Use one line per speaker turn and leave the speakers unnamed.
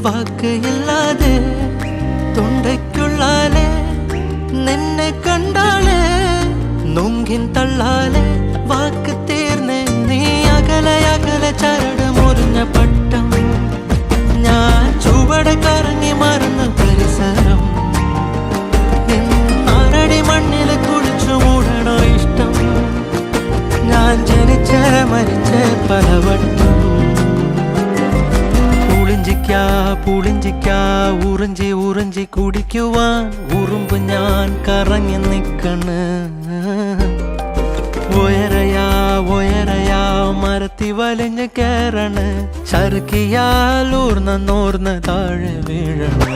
വാക്ക് ഇല്ലാതെ തൊണ്ടയ്ക്കുള്ളാലെ നിന്നെ കണ്ടാലേ നൊങ്കിൻ തള്ളാലെ വാക്ക് തീർന്ന് നീ അകലെ അകലെ ചരട് മുറിഞ്ഞ പട്ടം ഞാൻ ചുവട് കറങ്ങി മറന്ന പരിസരം ആറടി മണ്ണിൽ കുളിച്ചു മൂടണോ ഇഷ്ടം ഞാൻ ജനിച്ച മരിച്ച പലവട്ടം പുളിഞ്ചിക്കാ ഉറിഞ്ചി ഉറിഞ്ചി കുടിക്കുവാൻ ഉറുമ്പ് ഞാൻ കറങ്ങി നിക്കണ് ഒയരയാ മരത്തി വലിഞ്ഞ് കേറണ് ചറുക്കിയാൽ ഊർന്ന താഴെ വീഴണ്